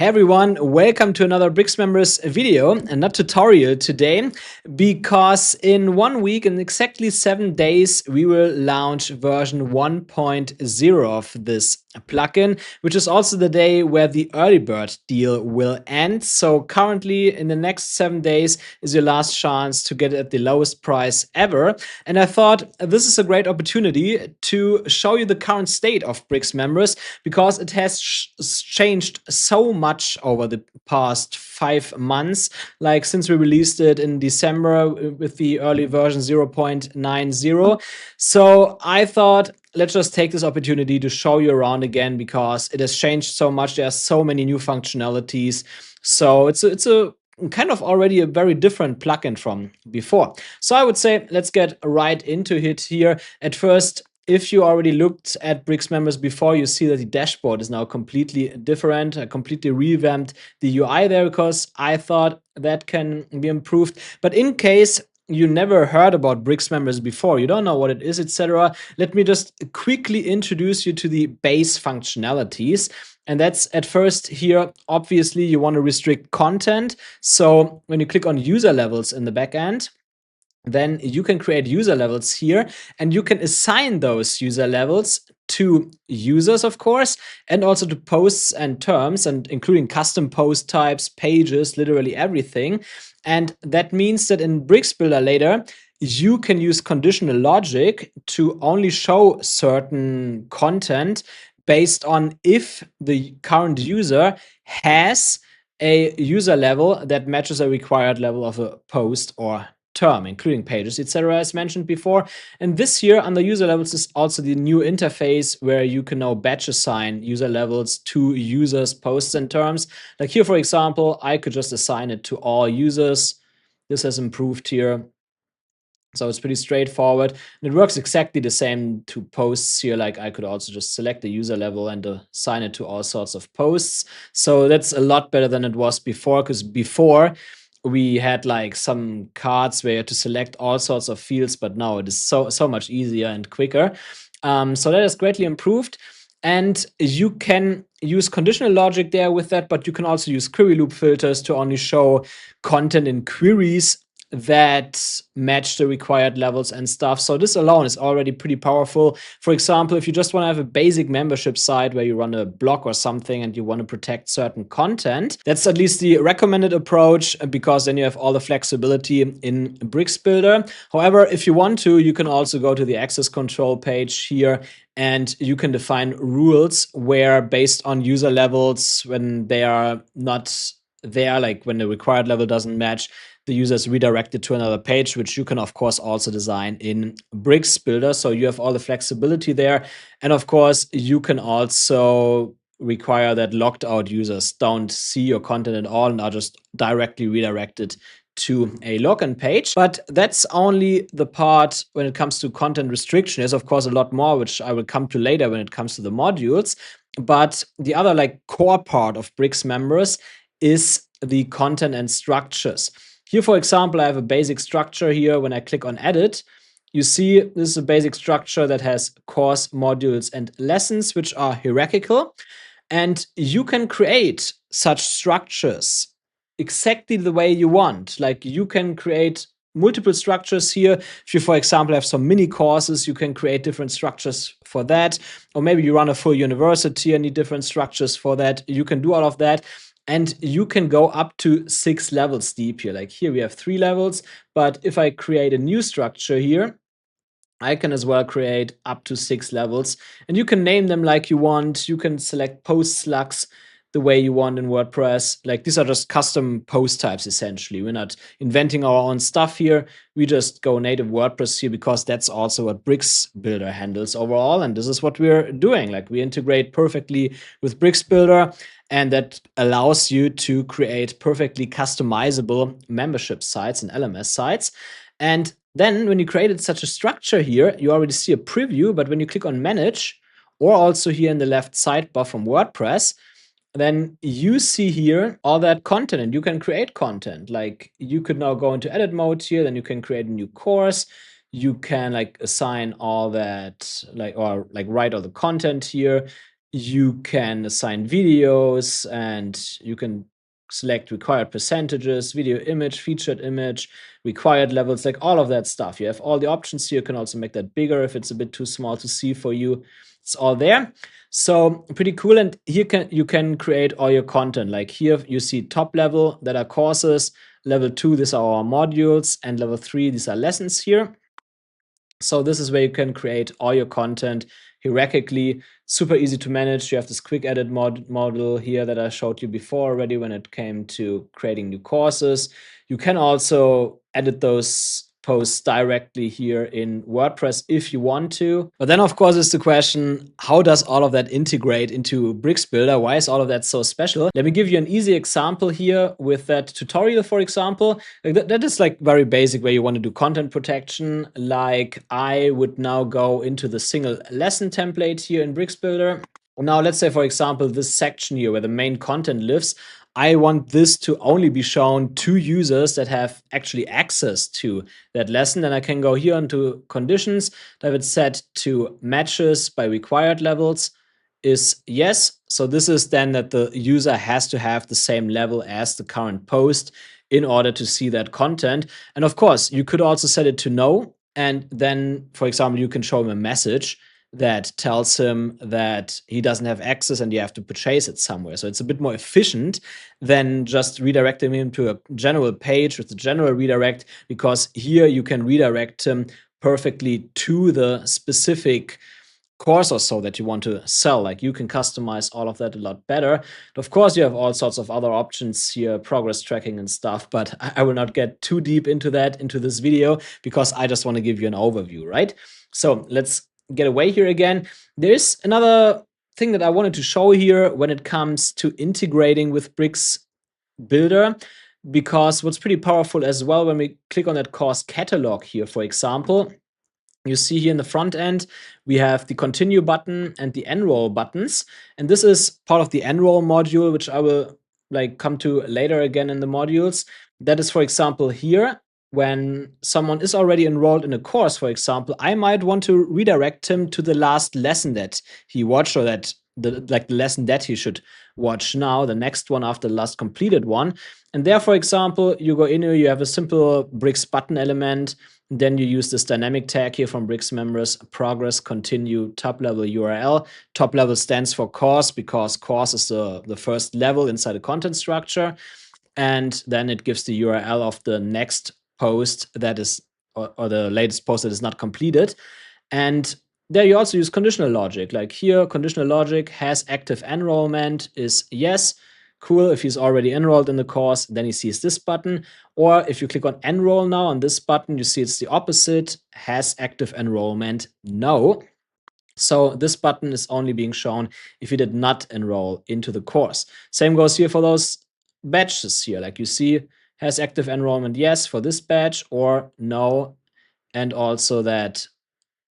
Hey everyone, welcome to another BricksMembers video and not tutorial today, because in 1 week, in exactly 7 days, we will launch version 1.0 of this plugin, which is also the day where the early bird deal will end. So currently in the next 7 days is your last chance to get it at the lowest price ever. And I thought this is a great opportunity to show you the current state of BricksMembers, because it has changed so much over the past 5 months, like since we released it in December with the early version 0.90. So I thought, let's just take this opportunity to show you around again, because it has changed so much. There are so many new functionalities. So it's a kind of already a very different plugin from before. So I would say let's get right into it here. At first, if you already looked at BricksMembers before, you see that the dashboard is now completely different. I completely revamped the UI there because I thought that can be improved. But in case you never heard about BricksMembers before, you don't know what it is, etc., let me just quickly introduce you to the base functionalities. And that's at first here, obviously, you want to restrict content. So when you click on user levels in the backend, then you can create user levels here, and you can assign those user levels to users, of course, and also to posts and terms, and including custom post types, pages, literally everything. And that means that in Bricks Builder later, you can use conditional logic to only show certain content based on if the current user has a user level that matches a required level of a post or term, including pages, etc., as mentioned before. And this here under user levels is also the new interface where you can now batch assign user levels to users, posts, and terms. Like here, for example, I could just assign it to all users. This has improved here. So it's pretty straightforward. And it works exactly the same to posts here. Like I could also just select the user level and assign it to all sorts of posts. So that's a lot better than it was before, because before we had like some cards where you had to select all sorts of fields, but now it is so much easier and quicker. So that is greatly improved. And you can use conditional logic there with that, but you can also use query loop filters to only show content in queries that match the required levels and stuff. So this alone is already pretty powerful. For example, if you just want to have a basic membership site where you run a blog or something and you want to protect certain content, that's at least the recommended approach, because then you have all the flexibility in Bricks Builder. However, if you want to, you can also go to the access control page here, and you can define rules where, based on user levels, when they are not there, like when the required level doesn't match, the user is redirected to another page, which you can, of course, also design in Bricks Builder. So you have all the flexibility there. And of course, you can also require that locked out users don't see your content at all and are just directly redirected to a login page. But that's only the part when it comes to content restriction. There's, of course, a lot more, which I will come to later when it comes to the modules. But the other like core part of BricksMembers is the content and structures. Here, for example, I have a basic structure here. When I click on edit, you see this is a basic structure that has course, modules, and lessons, which are hierarchical. And you can create such structures exactly the way you want. Like you can create multiple structures here. If you, for example, have some mini courses, you can create different structures for that. Or maybe you run a full university and need different structures for that. You can do all of that. And you can go up to 6 levels deep here. Like here we have 3 levels, but if I create a new structure here, I can as well create up to 6 levels, and you can name them like you want. You can select post slugs the way you want in WordPress. Like these are just custom post types, essentially. We're not inventing our own stuff here. We just go native WordPress here, because that's also what Bricks Builder handles overall. And this is what we're doing. Like we integrate perfectly with Bricks Builder, and that allows you to create perfectly customizable membership sites and LMS sites. And then when you created such a structure here, you already see a preview, but when you click on manage, or also here in the left sidebar from WordPress, then you see here all that content, and you can create content. Like you could now go into edit mode here, then you can create a new course. You can like assign all that, like, or like write all the content here. you can assign videos, and you can select required percentages, video image, featured image, required levels, like all of that stuff. You have all the options here. You can also make that bigger if it's a bit too small to see for you. It's all there. So pretty cool. And here you can create all your content. Like here you see top level, that are courses. Level 2, these are our modules. And level 3, these are lessons here. So this is where you can create all your content hierarchically. Super easy to manage. You have this quick edit model here that I showed you before already when it came to creating new courses. You can also edit those posts directly here in WordPress if you want to. But then, of course, is the question, how does all of that integrate into Bricks Builder? Why is all of that so special? Let me give you an easy example here with that tutorial, for example. That is like very basic, where you want to do content protection. Like I would now go into the single lesson template here in Bricks Builder. Now, let's say, for example, this section here where the main content lives, I want this to only be shown to users that have actually access to that lesson. Then I can go here onto conditions, have it set to matches by required levels is yes. So this is then that the user has to have the same level as the current post in order to see that content. And of course, you could also set it to no. And then, for example, you can show him a message that tells him that he doesn't have access and you have to purchase it somewhere. So it's a bit more efficient than just redirecting him to a general page with the general redirect, because here you can redirect him perfectly to the specific course or so that you want to sell. Like you can customize all of that a lot better. And of course, you have all sorts of other options here, progress tracking and stuff, but I will not get too deep into that into this video, because I just want to give you an overview, right? So let's get away here again. There's another thing that I wanted to show here when it comes to integrating with Bricks Builder, because what's pretty powerful as well, when we click on that course catalog here, for example, you see here in the front end, we have the continue button and the enroll buttons. And this is part of the enroll module, which I will come to later again in the modules. That is, for example, here, when someone is already enrolled in a course, for example, I might want to redirect him to the last lesson that he watched, or that the lesson that he should watch now, the next one after the last completed one. And there, for example, you go in here, you have a simple Bricks button element. Then you use this dynamic tag here from BricksMembers, progress, continue, top level URL. Top level stands for course, because course is the first level inside a content structure. And then it gives the URL of the next post that is, or the latest post that is not completed. And there you also use conditional logic. Like here, conditional logic has active enrollment is yes. Cool, if he's already enrolled in the course, then he sees this button. Or if you click on enroll now on this button, you see it's the opposite, has active enrollment, no. So this button is only being shown if you did not enroll into the course. Same goes here for those badges here. Like you see, has active enrollment, yes, for this badge, or no. And also that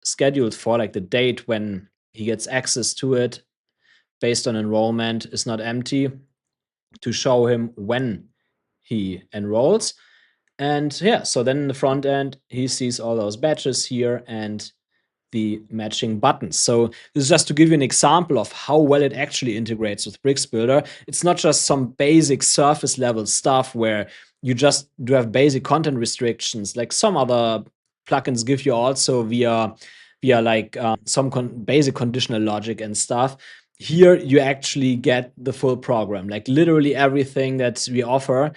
scheduled for, like the date when he gets access to it based on enrollment, is not empty, to show him when he enrolls. And yeah, so then in the front end, he sees all those badges here and the matching buttons. So this is just to give you an example of how well it actually integrates with Bricks Builder. It's not just some basic surface level stuff where you just do have basic content restrictions like some other plugins give you, also via some basic conditional logic and stuff. Here you actually get the full program. Like literally everything that we offer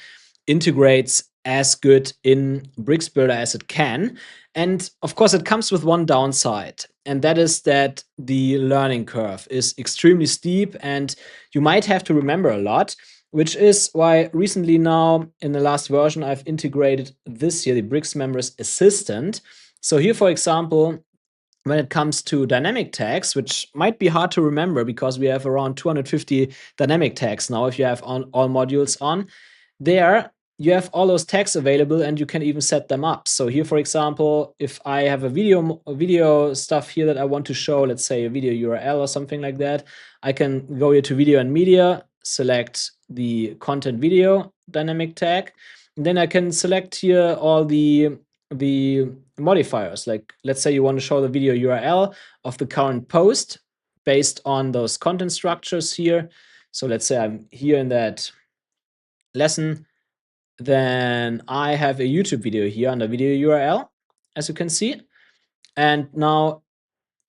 integrates as good in Bricks Builder as it can. And of course, it comes with one downside, and that is that the learning curve is extremely steep and you might have to remember a lot, which is why recently now in the last version, I've integrated this here, the BricksMembers Assistant. So here, for example, when it comes to dynamic tags, which might be hard to remember because we have around 250 dynamic tags now if you have all modules on, there you have all those tags available and you can even set them up. So here, for example, if I have a video stuff here that I want to show, let's say a video URL or something like that, I can go here to video and media, select the content video dynamic tag, and then I can select here all the modifiers. Like let's say you want to show the video URL of the current post, based on those content structures here. So let's say I'm here in that lesson. Then I have a YouTube video here under video URL, as you can see. And now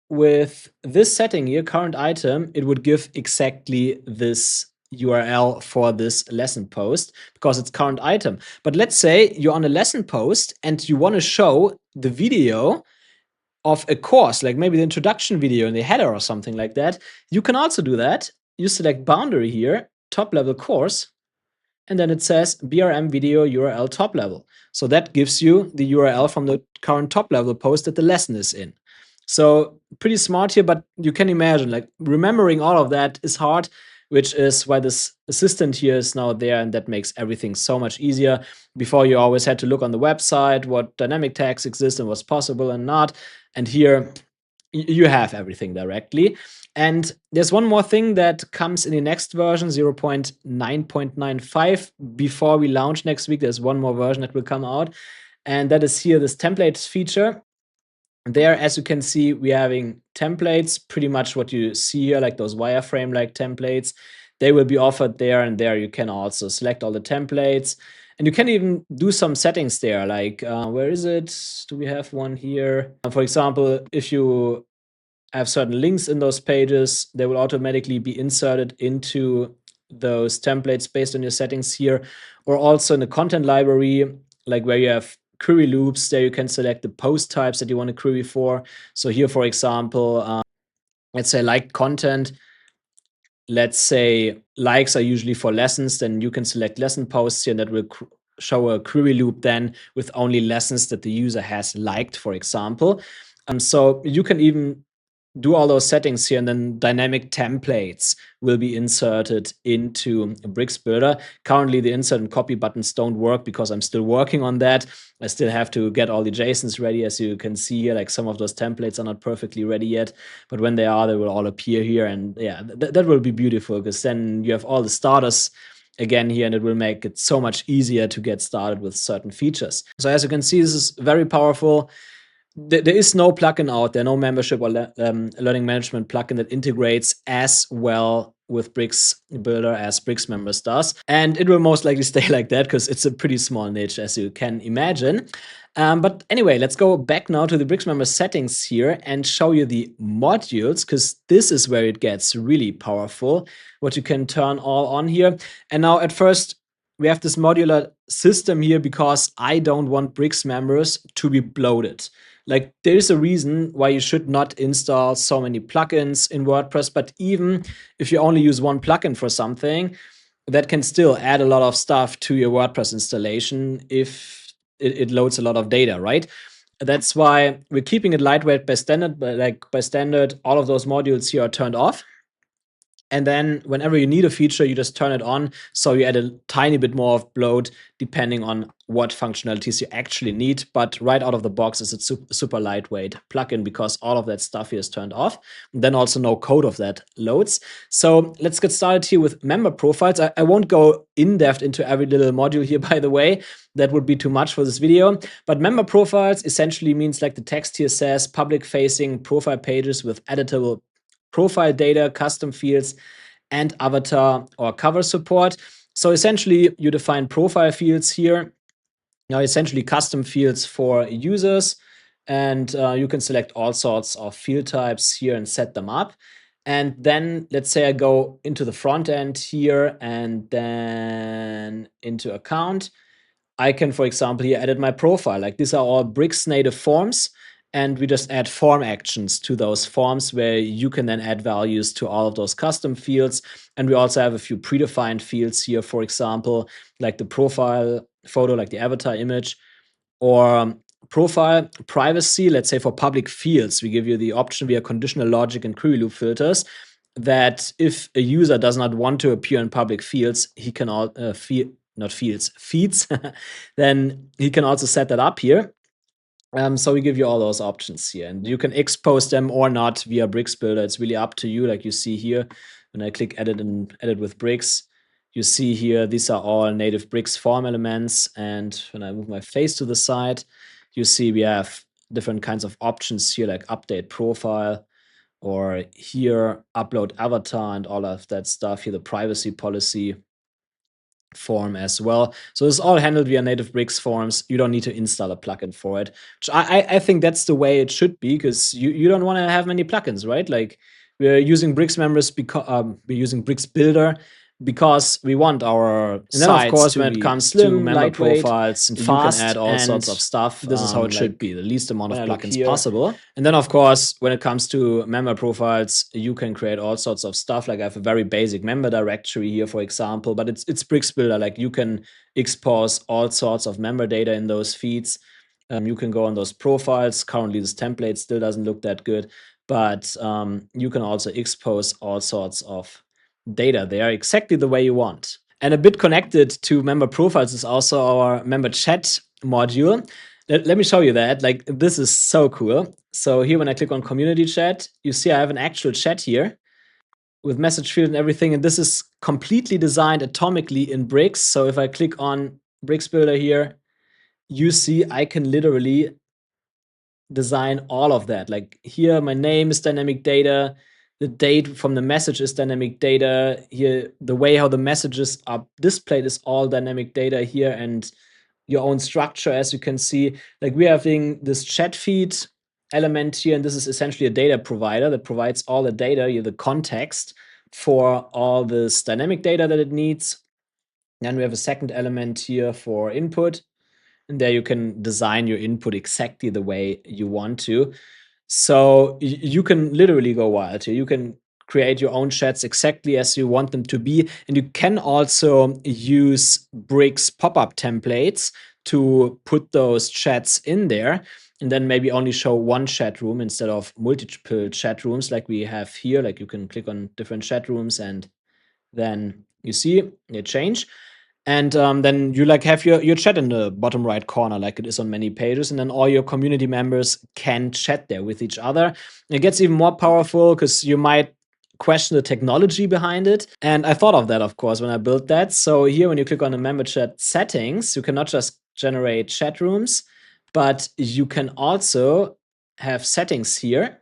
with this setting here, current item, it would give exactly this URL for this lesson post because it's current item. But let's say you're on a lesson post and you want to show the video of a course, like maybe the introduction video in the header or something like that. You can also do that. You select boundary here, top level course, and then it says BRM video URL top level. So that gives you the URL from the current top level post that the lesson is in. So pretty smart here, but you can imagine like remembering all of that is hard, which is why this assistant here is now there, and that makes everything so much easier. Before you always had to look on the website what dynamic tags exist and what's possible and not. And here you have everything directly. And there's one more thing that comes in the next version, 0.9.95. Before we launch next week, there's one more version that will come out. And that is here, this templates feature. There, as you can see, we're having templates, pretty much what you see here, like those wireframe-like templates. They will be offered there, and there you can also select all the templates. And you can even do some settings there, like, where is it? Do we have one here? For example, if you have certain links in those pages, they will automatically be inserted into those templates based on your settings here. Or also in the content library, like where you have query loops, there you can select the post types that you want to query for. So here, for example, let's say like content. Let's say likes are usually for lessons, then you can select lesson posts here, and that will show a query loop then with only lessons that the user has liked, for example. So you can even do all those settings here, and then dynamic templates will be inserted into a Bricks Builder. Currently, the insert and copy buttons don't work because I'm still working on that. I still have to get all the JSONs ready. As you can see here, like some of those templates are not perfectly ready yet, but when they are, they will all appear here. And yeah, that will be beautiful because then you have all the starters again here, and it will make it so much easier to get started with certain features. So as you can see, this is very powerful. There is no plugin out there, no membership or learning management plugin that integrates as well with Bricks Builder as BricksMembers does. And it will most likely stay like that because it's a pretty small niche, as you can imagine. But anyway, let's go back now to the BricksMembers settings here and show you the modules, because this is where it gets really powerful, what you can turn all on here. And now at first, we have this modular system here because I don't want BricksMembers to be bloated. Like, there is a reason why you should not install so many plugins in WordPress, but even if you only use one plugin for something, that can still add a lot of stuff to your WordPress installation if it loads a lot of data, right? That's why we're keeping it lightweight by standard, but like by standard, all of those modules here are turned off. And then whenever you need a feature, you just turn it on. So you add a tiny bit more of bloat depending on what functionalities you actually need. But right out of the box is a super lightweight plugin because all of that stuff here is turned off. And then also no code of that loads. So let's get started here with member profiles. I won't go in depth into every little module here, by the way. That would be too much for this video. But member profiles essentially means, like the text here says, public facing profile pages with editable profile data, custom fields, and avatar or cover support. So essentially, you define profile fields here. Now, essentially custom fields for users, and you can select all sorts of field types here and set them up. And then let's say I go into the front end here and then into account. I can, for example, here edit my profile. Like, these are all Bricks native forms. And we just add form actions to those forms where you can then add values to all of those custom fields. And we also have a few predefined fields here, for example, like the profile photo, like the avatar image, or profile privacy. Let's say for public fields, we give you the option via conditional logic and query loop filters that if a user does not want to appear in public fields, he can feeds, then he can also set that up here. So we give you all those options here, and you can expose them or not via Bricks Builder. It's really up to you. Like you see here, when I click edit and edit with Bricks, you see here, these are all native Bricks form elements. And when I move my face to the side, you see we have different kinds of options here, like update profile or here upload avatar and all of that stuff, here the privacy policy form as well. So this is all handled via native Bricks forms. You don't need to install a plugin for it, which I think that's the way it should be, because you don't want to have many plugins, right? Like, we're using BricksMembers because we're using Bricks Builder because we want our and then of course when it comes to member profiles and fast, you can add all sorts of stuff. This is how it should be, the least amount of plugins possible. And then of course when it comes to member profiles, you can create all sorts of stuff. Like I have a very basic member directory here, for example, but it's Bricks Builder. Like you can expose all sorts of member data in those feeds. You can go on those profiles. Currently this template still doesn't look that good, but you can also expose all sorts of data there exactly the way you want. And a bit connected to member profiles is also our member chat module. Let me show you that. Like, this is so cool. So here when I click on community chat, you see I have an actual chat here with message field and everything, and this is completely designed atomically in Bricks. So if I click on Bricks Builder here, you see I can literally design all of that. Like here my name is dynamic data, the date from the message is dynamic data, here the way how the messages are displayed is all dynamic data here, and your own structure, as you can see. Like we're having this chat feed element here, and this is essentially a data provider that provides all the data, here the context for all this dynamic data that it needs. Then we have a second element here for input, and there you can design your input exactly the way you want to. So you can literally go wild here. You can create your own chats exactly as you want them to be. And you can also use Bricks pop-up templates to put those chats in there, and then maybe only show one chat room instead of multiple chat rooms like we have here. Like you can click on different chat rooms and then you see they change. And then you like have your chat in the bottom right corner like it is on many pages, and then all your community members can chat there with each other. It gets even more powerful because you might question the technology behind it. And I thought of that, of course, when I built that. So here when you click on the member chat settings, you can not just generate chat rooms, but you can also have settings here.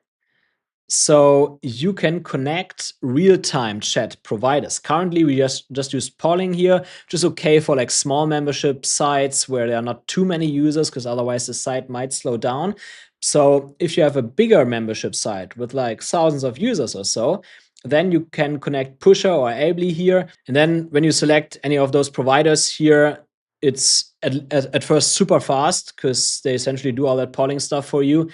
So you can connect real-time chat providers. Currently, we just use polling here, which is okay for like small membership sites where there are not too many users, because otherwise the site might slow down. So if you have a bigger membership site with like thousands of users or so, then you can connect Pusher or Ably here. And then when you select any of those providers here, it's at first super fast because they essentially do all that polling stuff for you.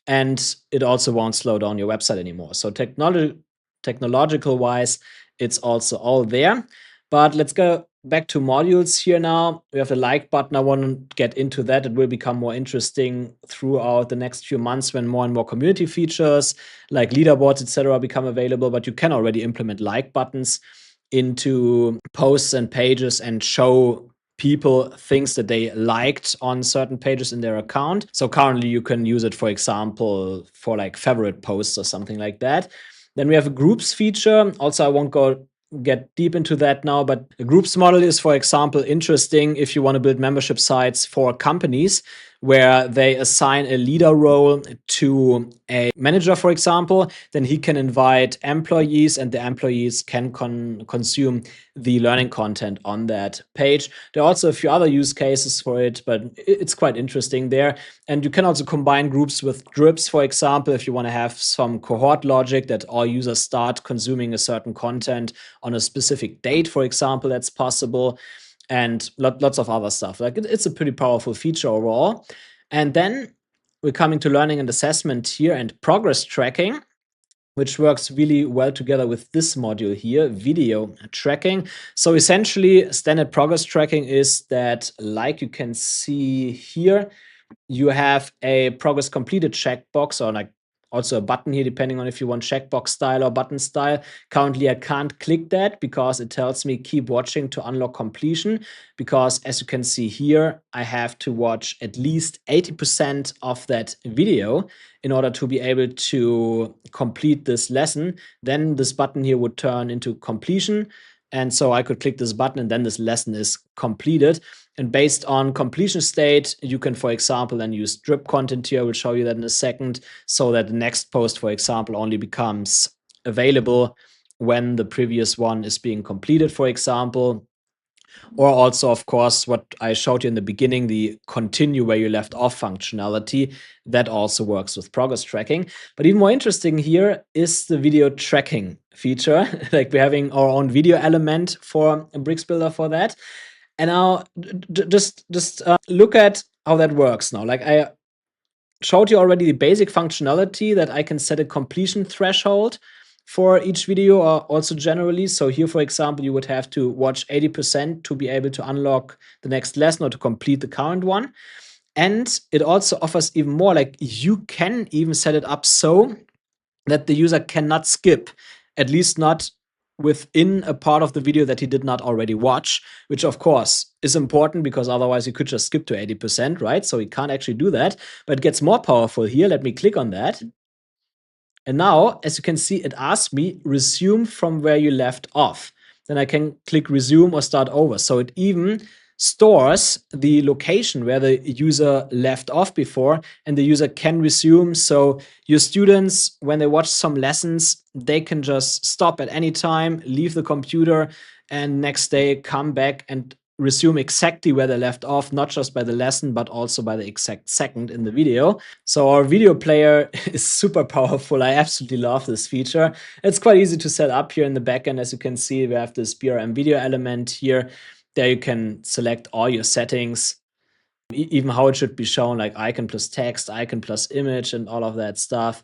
And it also won't slow down your website anymore. So technological wise, it's also all there. But let's go back to modules here now. We have the like button. I want to get into that. It will become more interesting throughout the next few months when more and more community features like leaderboards, etc., become available. But you can already implement like buttons into posts and pages and show people things that they liked on certain pages in their account. So currently you can use it, for example, for like favorite posts or something like that. Then we have a groups feature. Also, I won't get deep into that now, but the groups model is, for example, interesting if you want to build membership sites for companies where they assign a leader role to a manager, for example. Then he can invite employees, and the employees can consume the learning content on that page. There are also a few other use cases for it, but it's quite interesting there. And you can also combine groups with drips, for example, if you want to have some cohort logic that all users start consuming a certain content on a specific date, for example, that's possible. And lots of other stuff. Like it's a pretty powerful feature overall. And then we're coming to learning and assessment here and progress tracking, which works really well together with this module here, video tracking. So essentially, standard progress tracking is that, like you can see here, you have a progress completed checkbox, or like also a button here, depending on if you want checkbox style or button style. Currently, I can't click that because it tells me keep watching to unlock completion, because as you can see here, I have to watch at least 80% of that video in order to be able to complete this lesson. Then this button here would turn into completion. And so I could click this button and then this lesson is completed. And based on completion state, you can, for example, then use drip content here. I will show you that in a second, so that the next post, for example, only becomes available when the previous one is being completed, for example. Or also, of course, what I showed you in the beginning, the continue where you left off functionality, that also works with progress tracking. But even more interesting here is the video tracking feature. Like we're having our own video element for a Bricks Builder for that. And now just look at how that works now. Like I showed you already the basic functionality that I can set a completion threshold for each video, or also generally. So here, for example, you would have to watch 80% to be able to unlock the next lesson or to complete the current one. And it also offers even more, like you can even set it up so that the user cannot skip, at least not within a part of the video that he did not already watch, which of course is important because otherwise you could just skip to 80%, right? So we can't actually do that, but it gets more powerful here. Let me click on that. And now, as you can see, it asks me resume from where you left off. Then I can click resume or start over. So it even stores the location where the user left off before, and the user can resume. So your students, when they watch some lessons, they can just stop at any time, leave the computer, and next day come back and resume exactly where they left off, not just by the lesson, but also by the exact second in the video. So our video player is super powerful. I absolutely love this feature. It's quite easy to set up here in the backend. As you can see, we have this BRM video element here. There you can select all your settings, even how it should be shown, like icon plus text, icon plus image, and all of that stuff.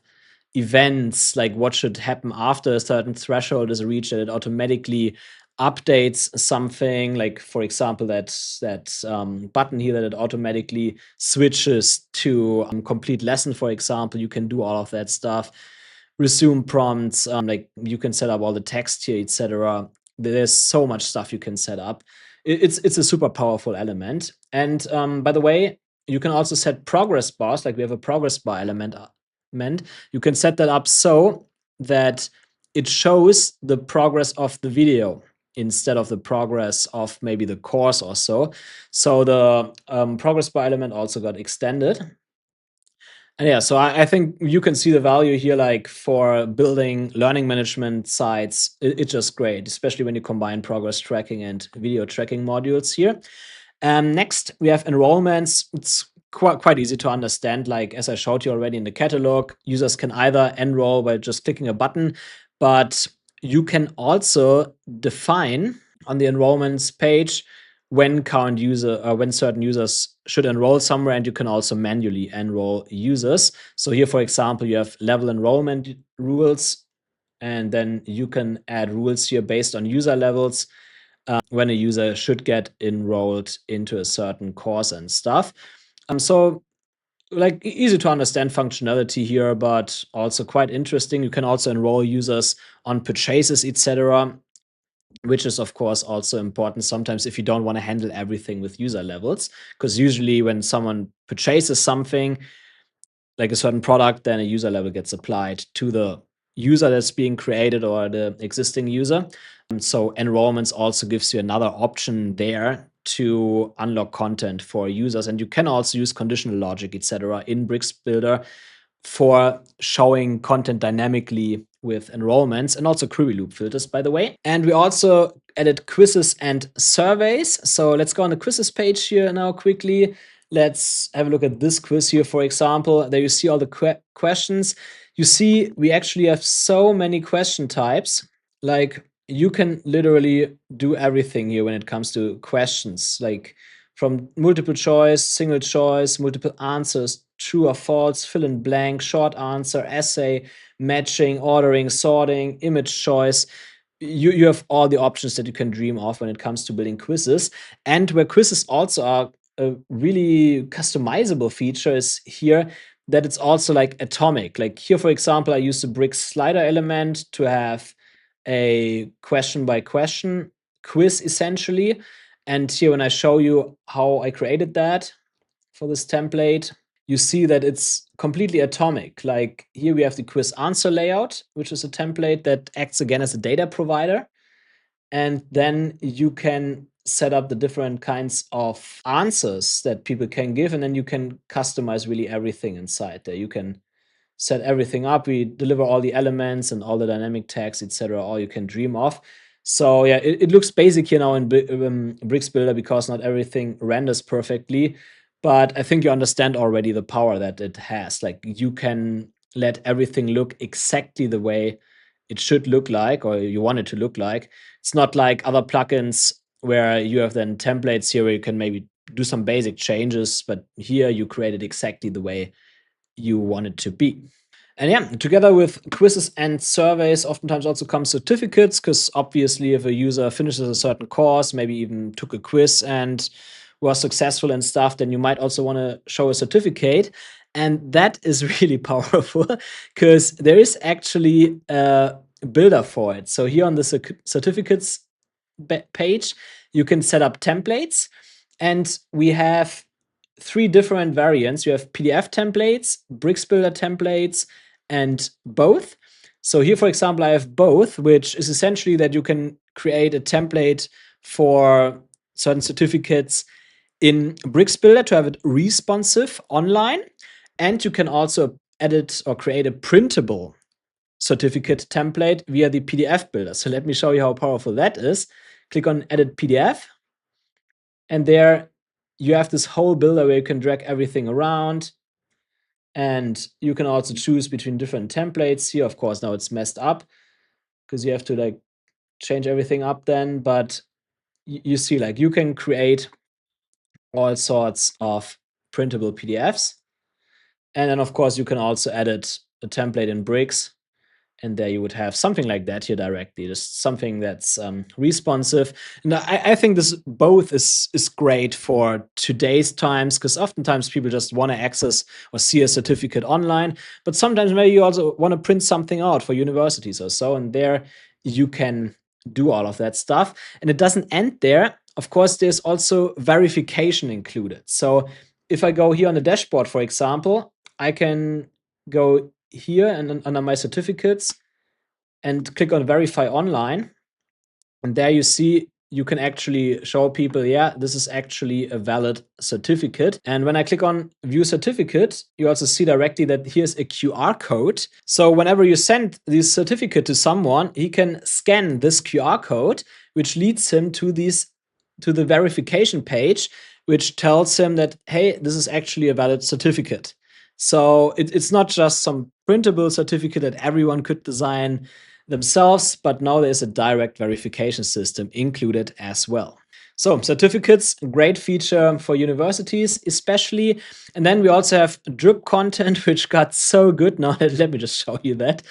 Events, like what should happen after a certain threshold is reached, that it automatically updates something, like for example that button here, that it automatically switches to complete lesson, for example. You can do all of that stuff. Resume prompts, like you can set up all the text here, etc. There's so much stuff you can set up. It's a super powerful element. And by the way, you can also set progress bars, like we have a progress bar element. You can set that up so that it shows the progress of the video instead of the progress of maybe the course or so. So the progress bar element also got extended. And yeah, so I think you can see the value here, like for building learning management sites. It's just great, especially when you combine progress tracking and video tracking modules here. Next, we have enrollments. It's quite easy to understand. Like as I showed you already in the catalog, users can either enroll by just clicking a button, but you can also define on the enrollments page when certain users should enroll somewhere, and you can also manually enroll users. So here, for example, you have level enrollment rules, and then you can add rules here based on user levels. When a user should get enrolled into a certain course and stuff. So like easy to understand functionality here, but also quite interesting. You can also enroll users on purchases, etc., which is of course also important sometimes if you don't want to handle everything with user levels, because usually when someone purchases something, like a certain product, then a user level gets applied to the user that's being created or the existing user. So enrollments also gives you another option there to unlock content for users. And you can also use conditional logic, etc., in Bricks Builder for showing content dynamically with enrollments, and also query loop filters, by the way. And we also added quizzes and surveys. So let's go on the quizzes page here now quickly. Let's have a look at this quiz here, for example. There you see all the questions. You see we actually have so many question types. Like you can literally do everything here when it comes to questions, like from multiple choice, single choice, multiple answers, true or false, fill in blank, short answer, essay, matching, ordering, sorting, image choice. You have all the options that you can dream of when it comes to building quizzes. And where quizzes also are a really customizable feature is here, that it's also like atomic. Like here, for example, I use the Bricks slider element to have a question by question quiz essentially. And here, when I show you how I created that for this template, you see that it's completely atomic. Like here we have the quiz answer layout, which is a template that acts again as a data provider. And then you can set up the different kinds of answers that people can give, and then you can customize really everything inside there. You can set everything up. We deliver all the elements and all the dynamic tags, etc., all you can dream of. So yeah, it looks basic here now in Bricks Builder because not everything renders perfectly, but I think you understand already the power that it has. Like, you can let everything look exactly the way it should look like, or you want it to look like. It's not like other plugins where you have then templates here where you can maybe do some basic changes, but here you create it exactly the way you want it to be. And yeah, together with quizzes and surveys, oftentimes also come certificates, because obviously if a user finishes a certain course, maybe even took a quiz and was successful and stuff, then you might also want to show a certificate. And that is really powerful because there is actually a builder for it. So here on the certificates page, you can set up templates, and we have 3 different variants. You have PDF templates, Bricks Builder templates, and both. So here, for example, I have both, which is essentially that you can create a template for certain certificates in Bricks Builder to have it responsive online. And you can also edit or create a printable certificate template via the PDF builder. So let me show you how powerful that is. Click on Edit PDF. And there you have this whole builder where you can drag everything around. And you can also choose between different templates here. Of course, now it's messed up because you have to like change everything up then. But you see, like, you can create all sorts of printable PDFs. And then, of course, you can also edit a template in Bricks. And there you would have something like that here directly, just something that's responsive. And I think this both is great for today's times, because oftentimes people just want to access or see a certificate online, but sometimes maybe you also want to print something out for universities or so, and there you can do all of that stuff. And it doesn't end there. Of course, there's also verification included. So if I go here on the dashboard, for example, I can go here and under my certificates and click on verify online. And there you see, you can actually show people, yeah, this is actually a valid certificate. And when I click on view certificate, you also see directly that here's a QR code. So whenever you send this certificate to someone, he can scan this QR code, which leads him to the verification page, which tells him that, hey, this is actually a valid certificate. So it's not just some printable certificate that everyone could design themselves, but now there's a direct verification system included as well. So certificates, great feature for universities especially. And then we also have drip content, which got so good now. Let me just show you that.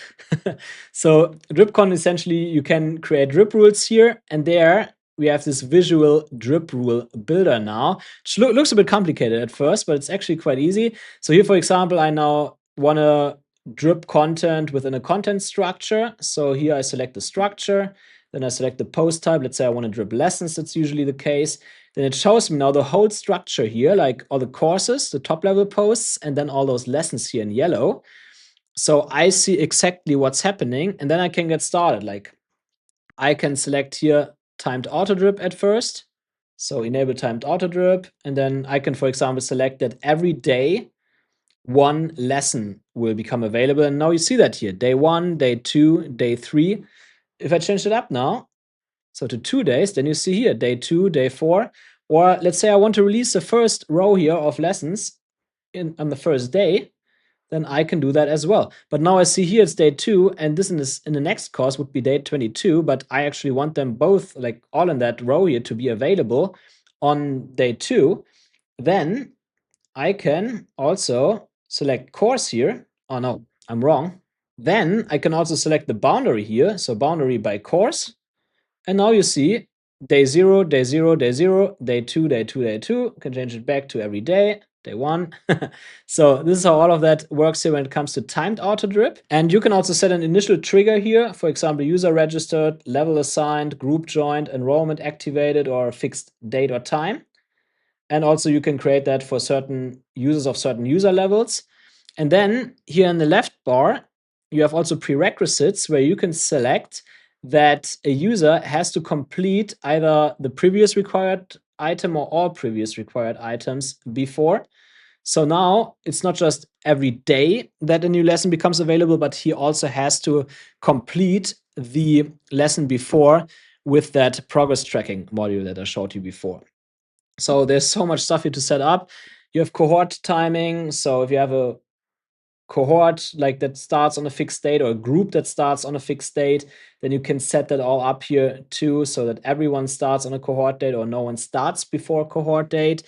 So drip content, essentially, you can create drip rules here, and there we have this visual drip rule builder now, which looks a bit complicated at first, but it's actually quite easy. So here, for example, I now want to drip content within a content structure. So here I select the structure, then I select the post type. Let's say I want to drip lessons, that's usually the case. Then it shows me now the whole structure here, like all the courses, the top level posts, and then all those lessons here in yellow. So I see exactly what's happening, and then I can get started. Like, I can select here timed auto drip at first. So enable timed auto drip, and then I can, for example, select that every day one lesson will become available. And now you see that here, day 1, day 2, day 3. If I change it up now, so to 2 days, then you see here, day 2, day 4. Or let's say I want to release the first row here of lessons on the first day, then I can do that as well. But now I see here it's day 2, and this in the next course would be day 22, but I actually want them both, like all in that row here, to be available on day 2. Then I can also select course here. Oh no, I'm wrong. Then I can also select the boundary here, so boundary by course. And now you see day 0, day 0, day 0, day 2, day 2, day 2. I can change it back to every day, day 1. So this is how all of that works here when it comes to timed auto drip. And you can also set an initial trigger here, for example, user registered, level assigned, group joined, enrollment activated, or fixed date or time. And also you can create that for certain users of certain user levels. And then here in the left bar, you have also prerequisites where you can select that a user has to complete either the previous required item or all previous required items before. So now it's not just every day that a new lesson becomes available, but he also has to complete the lesson before with that progress tracking module that I showed you before. So there's so much stuff here to set up. You have cohort timing. So if you have a cohort like that starts on a fixed date, or a group that starts on a fixed date, then you can set that all up here too, so that everyone starts on a cohort date or no one starts before cohort date.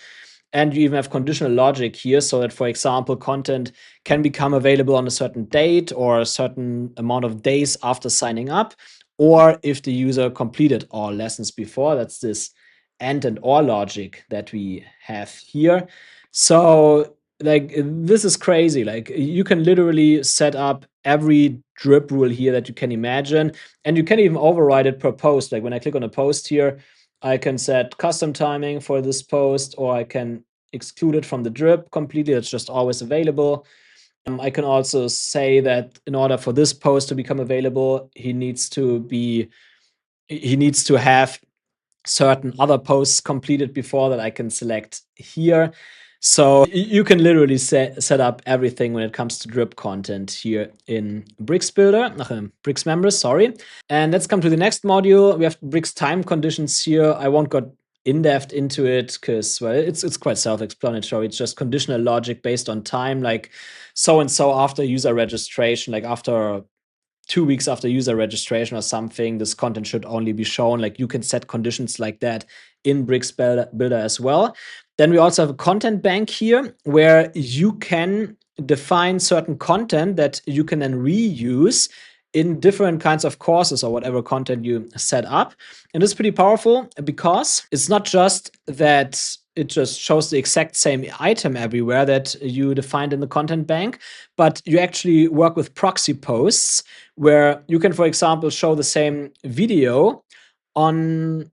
And you even have conditional logic here, so that, for example, content can become available on a certain date or a certain amount of days after signing up, or if the user completed all lessons before. That's this and or logic that we have here. So like, this is crazy. Like, you can literally set up every drip rule here that you can imagine, and you can even override it per post. Like when I click on a post here, I can set custom timing for this post, or I can exclude it from the drip completely. It's just always available. I can also say that in order for this post to become available, he needs to have certain other posts completed before that I can select here. So you can literally set up everything when it comes to drip content here in BricksMembers, sorry. And let's come to the next module. We have Bricks time conditions here. I won't go in depth into it because, well, it's quite self-explanatory. It's just conditional logic based on time, like so and so after user registration, like after 2 weeks after user registration or something, this content should only be shown. Like, you can set conditions like that in Bricks Builder as well. Then we also have a content bank here where you can define certain content that you can then reuse in different kinds of courses or whatever content you set up. And it's pretty powerful because it's not just that it just shows the exact same item everywhere that you defined in the content bank, but you actually work with proxy posts where you can, for example, show the same video on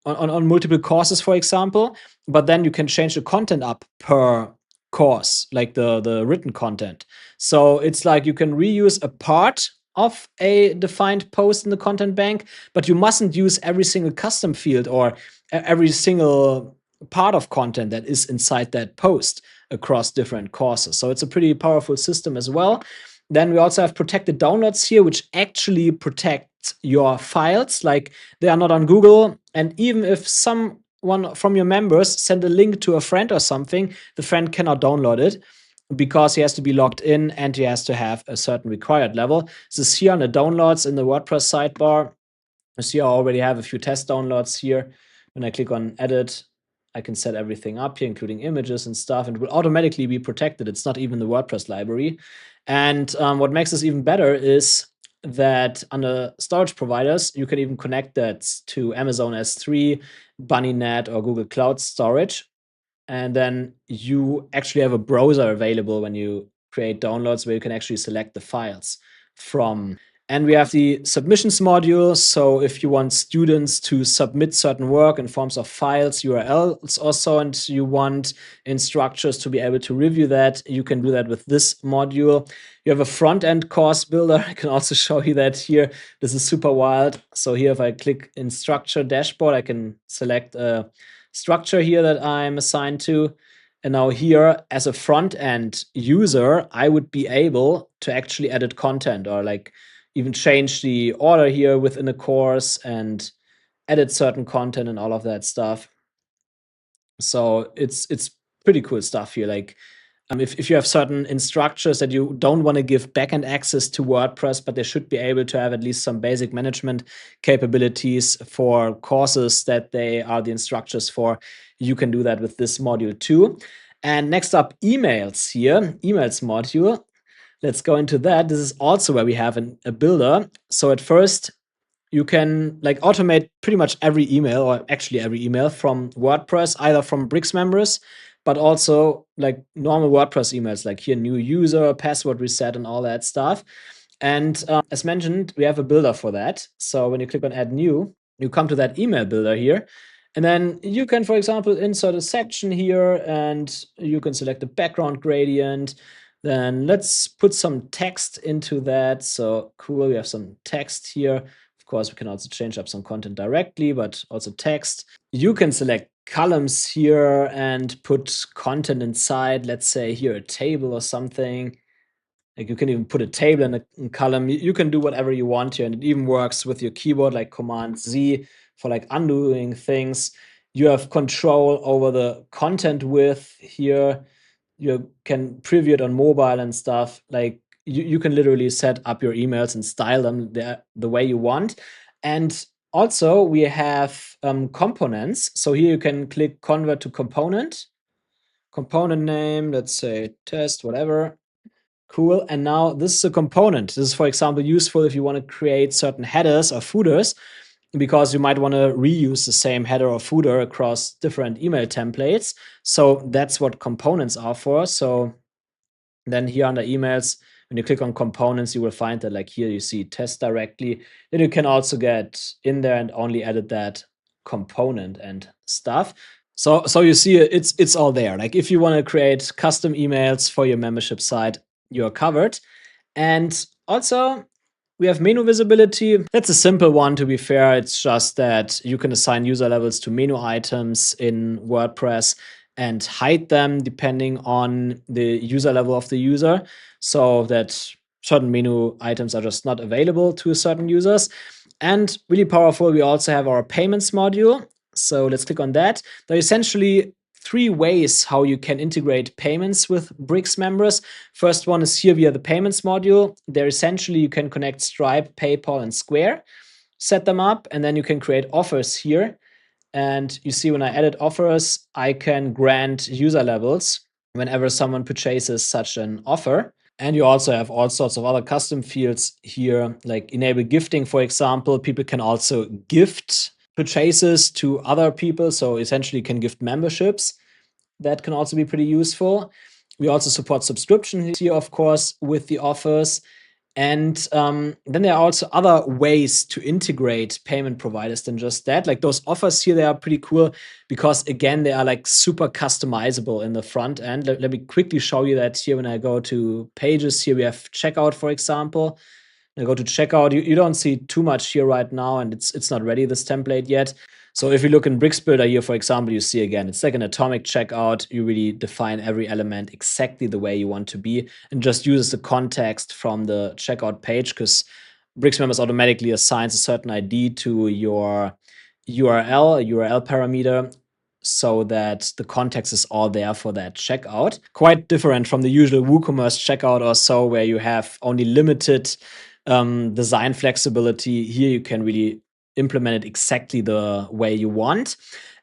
on multiple courses, for example, but then you can change the content up per course, like the written content. So it's like you can reuse a part of a defined post in the content bank, but you mustn't use every single custom field or every single part of content that is inside that post across different courses. So it's a pretty powerful system as well. Then we also have protected downloads here, which actually protects your files. Like, they are not on Google. And even if someone from your members send a link to a friend or something, the friend cannot download it because he has to be logged in and he has to have a certain required level. This is here on the downloads in the WordPress sidebar. You see, I already have a few test downloads here. When I click on edit, I can set everything up here, including images and stuff, and it will automatically be protected. It's not even the WordPress library. And what makes this even better is that under storage providers, you can even connect that to Amazon S3, BunnyNet, or Google Cloud Storage. And then you actually have a browser available when you create downloads where you can actually select the files from. And we have the submissions module. So if you want students to submit certain work in forms of files, URLs also, and you want instructors to be able to review that, you can do that with this module. You have a front-end course builder. I can also show you that here. This is super wild. So here, if I click Instructor Dashboard, I can select a structure here that I'm assigned to. And now here, as a front-end user, I would be able to actually edit content, or like even change the order here within a course and edit certain content and all of that stuff. So it's pretty cool stuff here. Like, if you have certain instructors that you don't want to give backend access to WordPress, but they should be able to have at least some basic management capabilities for courses that they are the instructors for, you can do that with this module too. And next up, emails here, emails module. Let's go into that. This is also where we have a builder. So at first, you can like automate pretty much every email, or actually every email from WordPress, either from BricksMembers, but also like normal WordPress emails, like here, new user, password reset, and all that stuff. And as mentioned, we have a builder for that. So when you click on add new, you come to that email builder here. And then you can, for example, insert a section here, and you can select the background gradient. Then let's put some text into that. So cool, we have some text here Of course, we can also change up some content directly, but also text. You can select columns here and put content inside, let's say here a table or something. Like you can even put a table in a column. You can do whatever you want here, and it even works with your keyboard, like Command Z for like undoing things. You have control over the content width here. You can preview it on mobile and stuff. Like you can literally set up your emails and style them the way you want. And also we have components. So here you can click convert to component name, let's say test, whatever. Cool. And now this is a component. This is, for example, useful if you want to create certain headers or footers, because you might want to reuse the same header or footer across different email templates. So that's what components are for. So then here under emails, when you click on components, you will find that like here you see test directly. Then you can also get in there and only edit that component and stuff. So you see it's all there. Like if you want to create custom emails for your membership site, you're covered. And also we have menu visibility. That's a simple one, to be fair. It's just that you can assign user levels to menu items in WordPress and hide them depending on the user level of the user, so that certain menu items are just not available to certain users. And really powerful, we also have our payments module. So let's click on that. There are essentially 3 ways how you can integrate payments with BricksMembers. First one is here via the payments module. There essentially you can connect Stripe, PayPal, and Square, set them up, and then you can create offers here. And you see when I edit offers, I can grant user levels whenever someone purchases such an offer. And you also have all sorts of other custom fields here, like enable gifting, for example. People can also gift purchases to other people. So essentially you can gift memberships. That can also be pretty useful. We also support subscription here, of course, with the offers. And then there are also other ways to integrate payment providers than just that. Like those offers here, they are pretty cool because, again, they are like super customizable in the front end. Let me quickly show you that here when I go to pages. Here we have checkout, for example. When I go to checkout, you don't see too much here right now, and it's not ready, this template yet. So if you look in Bricks Builder here, for example, you see again, it's like an atomic checkout. You really define every element exactly the way you want to be and just uses the context from the checkout page, because BricksMembers automatically assigns a certain ID to your URL, a URL parameter, so that the context is all there for that checkout. Quite different from the usual WooCommerce checkout or so, where you have only limited design flexibility. Here you can really implement it exactly the way you want.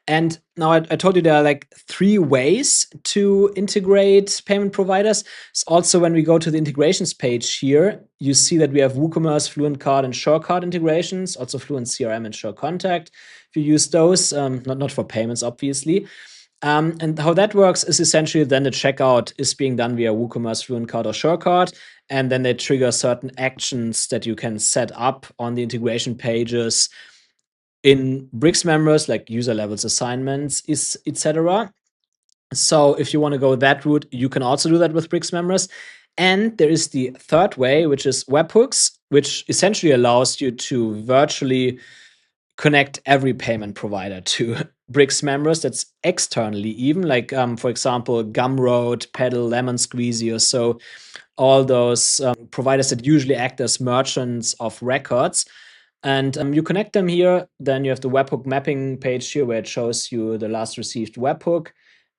And now I told you there are like 3 ways to integrate payment providers. So also when we go to the integrations page here, you see that we have WooCommerce, Fluent Card, and SureCard integrations, also Fluent CRM and SureContact. If you use those, not for payments, obviously. And how that works is essentially then the checkout is being done via WooCommerce, Fluent Card, or SureCard, and then they trigger certain actions that you can set up on the integration pages in BricksMembers, like user levels assignments, etc. So if you want to go that route, you can also do that with BricksMembers. And there is the third way, which is Webhooks, which essentially allows you to virtually connect every payment provider to BricksMembers. That's externally even, like for example, Gumroad, Pedal, Lemon Squeezy, or so. All those providers that usually act as merchants of records. And you connect them here. Then you have the webhook mapping page here where it shows you the last received webhook.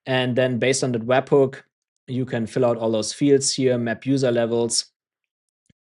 And then based on that webhook, you can fill out all those fields here, map user levels,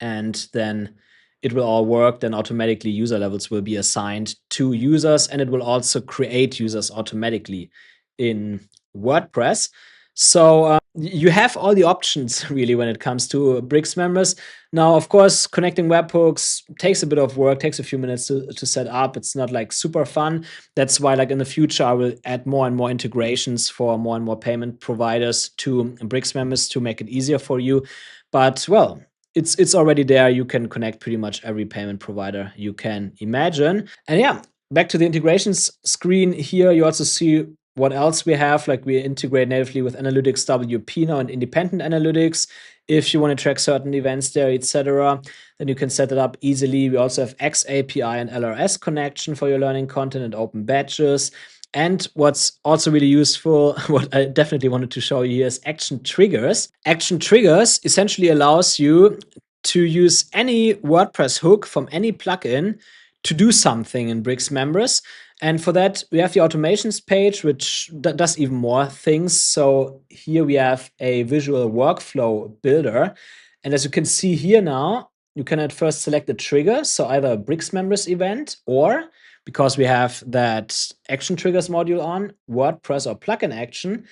and then it will all work. Then automatically user levels will be assigned to users, and it will also create users automatically in WordPress. So you have all the options really when it comes to BricksMembers. Now, of course, connecting webhooks takes a bit of work, takes a few minutes to set up. It's not like super fun. That's why like in the future, I will add more and more integrations for more and more payment providers to BricksMembers to make it easier for you. But well, it's already there. You can connect pretty much every payment provider you can imagine. And yeah, back to the integrations screen here, you also see what else we have, like we integrate natively with Analytics WP now and independent analytics. If you want to track certain events there, etc., then you can set it up easily. We also have XAPI and LRS connection for your learning content and open badges. And what's also really useful, what I definitely wanted to show you here, is action triggers. Action triggers essentially allows you to use any WordPress hook from any plugin to do something in BricksMembers. And for that, we have the automations page, which does even more things. So here we have a visual workflow builder. And as you can see here now, you can at first select a trigger, so either a BricksMembers event, or because we have that action triggers module on, WordPress or plugin action.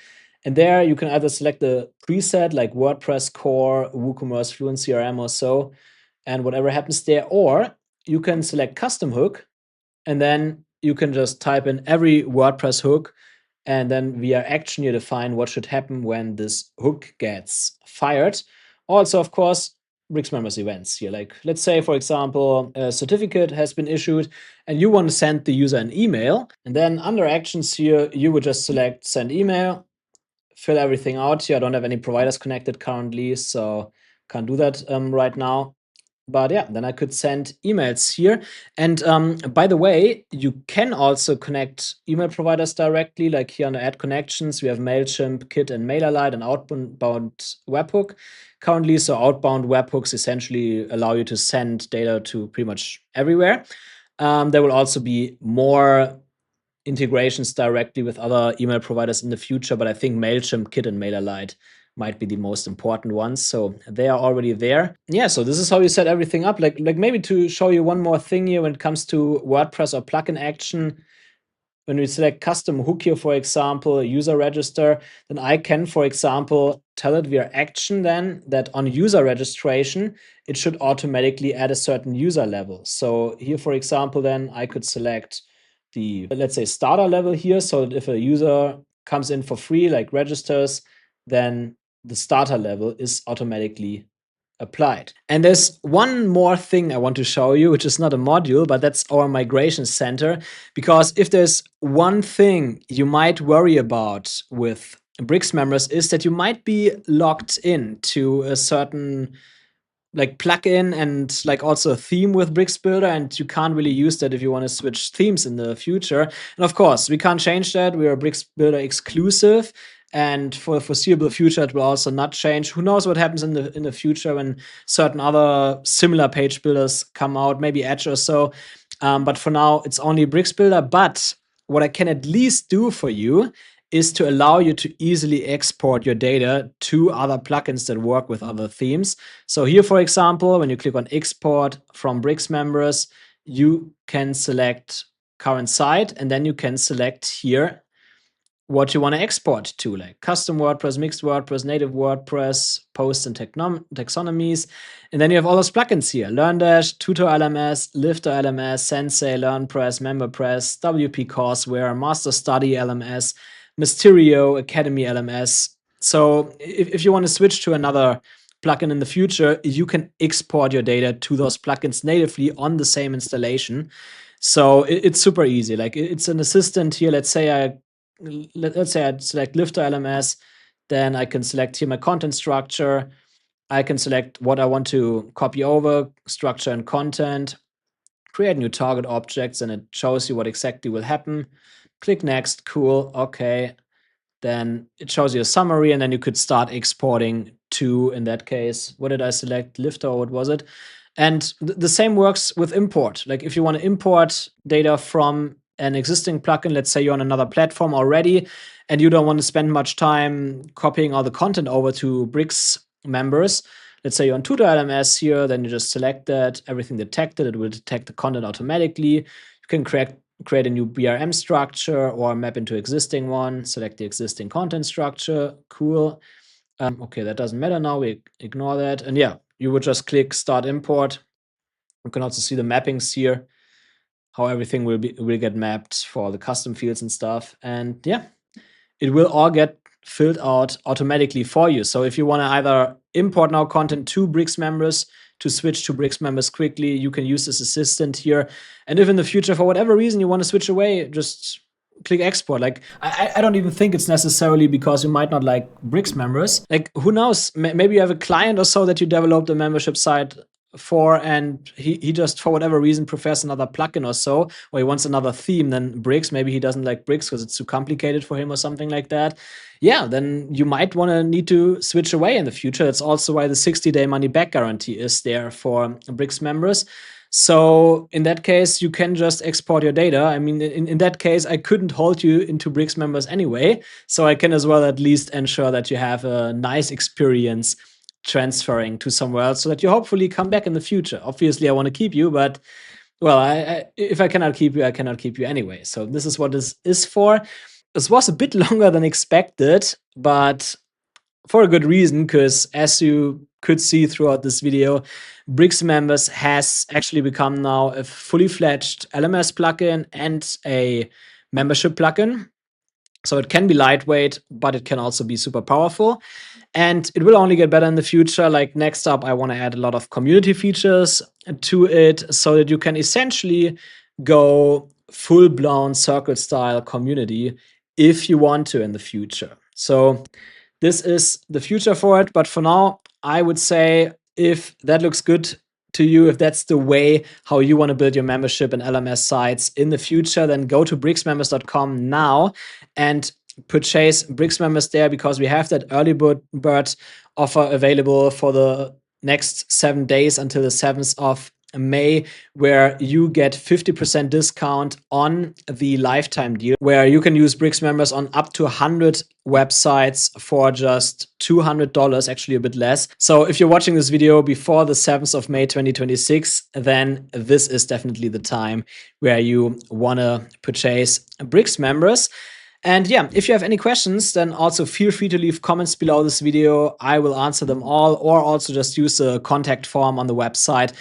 And there you can either select the preset like WordPress core, WooCommerce, Fluent CRM or so, and whatever happens there, or you can select custom hook, and then you can just type in every WordPress hook, and then via action you define what should happen when this hook gets fired. Also, of course, BricksMembers events here. Like, let's say, for example, a certificate has been issued and you want to send the user an email. And then under actions here, you would just select send email, fill everything out here. I don't have any providers connected currently, so can't do that right now. But yeah, then I could send emails here. And by the way, you can also connect email providers directly, like here under Add Connections. We have MailChimp, Kit, and MailerLite, and outbound webhook currently. So outbound webhooks essentially allow you to send data to pretty much everywhere. There will also be more integrations directly with other email providers in the future, but I think MailChimp, Kit, and MailerLite might be the most important ones. So they are already there. Yeah, so this is how you set everything up. Like maybe to show you one more thing here when it comes to WordPress or plugin action. When we select custom hook here, for example, user register, then I can, for example, tell it via action then that on user registration, it should automatically add a certain user level. So here, for example, then I could select the, let's say, starter level here. So that if a user comes in for free, like registers, then the starter level is automatically applied. And there's one more thing I want to show you, which is not a module, but that's our migration center. Because if there's one thing you might worry about with BricksMembers is that you might be locked in to a certain like plugin and like also a theme with Bricks Builder, and you can't really use that if you want to switch themes in the future. And of course, we can't change that. We are Bricks Builder exclusive, and for the foreseeable future, it will also not change. Who knows what happens in the future when certain other similar page builders come out, maybe Edge or so. But for now, it's only Bricks Builder. But what I can at least do for you is to allow you to easily export your data to other plugins that work with other themes. So here, for example, when you click on export from BricksMembers, you can select current site, and then you can select here what you want to export to, like custom WordPress, mixed WordPress, native WordPress, posts and taxonomies. And then you have all those plugins here: LearnDash, Tutor LMS, Lifter LMS, Sensei, LearnPress, MemberPress, WP Courseware, Master Study LMS, Mysterio, Academy LMS. So if you want to switch to another plugin in the future, you can export your data to those plugins natively on the same installation. So it's super easy. Like it's an assistant here. Let's say I select Lifter LMS, then I can select here my content structure. I can select what I want to copy over, structure and content, create new target objects, and it shows you what exactly will happen. Click next, cool, okay. Then it shows you a summary, and then you could start exporting to, in that case, what did I select? Lifter, or what was it? And the same works with import. Like if you want to import data from an existing plugin, let's say you're on another platform already, and you don't want to spend much time copying all the content over to BricksMembers. Let's say you're on Tutor LMS here, then you just select that, everything detected, it will detect the content automatically. You can create a new BRM structure or map into existing one, select the existing content structure, cool. Okay, that doesn't matter now, we ignore that. And yeah, you would just click Start Import. You can also see the mappings here, how everything will get mapped for the custom fields and stuff. And yeah, it will all get filled out automatically for you. So if you want to either import now content to BricksMembers, to switch to BricksMembers quickly, you can use this assistant here. And if in the future, for whatever reason, you want to switch away, just click export. Like, I don't even think it's necessarily because you might not like BricksMembers. Like, who knows? Maybe you have a client or so that you developed a membership site for, and he just, for whatever reason, prefers another plugin or so, or he wants another theme than Bricks. Maybe he doesn't like Bricks because it's too complicated for him or something like that. Yeah, then you might want to need to switch away in the future. That's also why the 60-day money back guarantee is there for BricksMembers. So in that case, you can just export your data. I mean, in that case, I couldn't hold you into BricksMembers anyway. So I can as well at least ensure that you have a nice experience transferring to somewhere else so that you hopefully come back in the future. Obviously, I want to keep you, but well, if I cannot keep you, I cannot keep you anyway. So this is what this is for. This was a bit longer than expected, but for a good reason, because as you could see throughout this video, BricksMembers has actually become now a fully fledged LMS plugin and a membership plugin. So it can be lightweight, but it can also be super powerful. And it will only get better in the future. Like, next up, I want to add a lot of community features to it so that you can essentially go full-blown circle style community if you want to in the future. So this is the future for it. But for now, I would say if that looks good to you, if that's the way how you want to build your membership and LMS sites in the future, then go to BricksMembers.com now and purchase BricksMembers there, because we have that early bird offer available for the next 7 days until the 7th of May, where you get 50% discount on the lifetime deal, where you can use BricksMembers on up to 100 websites for just $200, actually a bit less. So if you're watching this video before the 7th of May 2026, then this is definitely the time where you want to purchase BricksMembers. And yeah, if you have any questions, then also feel free to leave comments below this video. I will answer them all, or also just use the contact form on the website.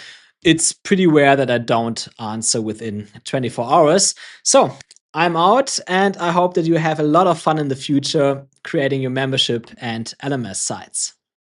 It's pretty rare that I don't answer within 24 hours. So I'm out, and I hope that you have a lot of fun in the future creating your membership and LMS sites.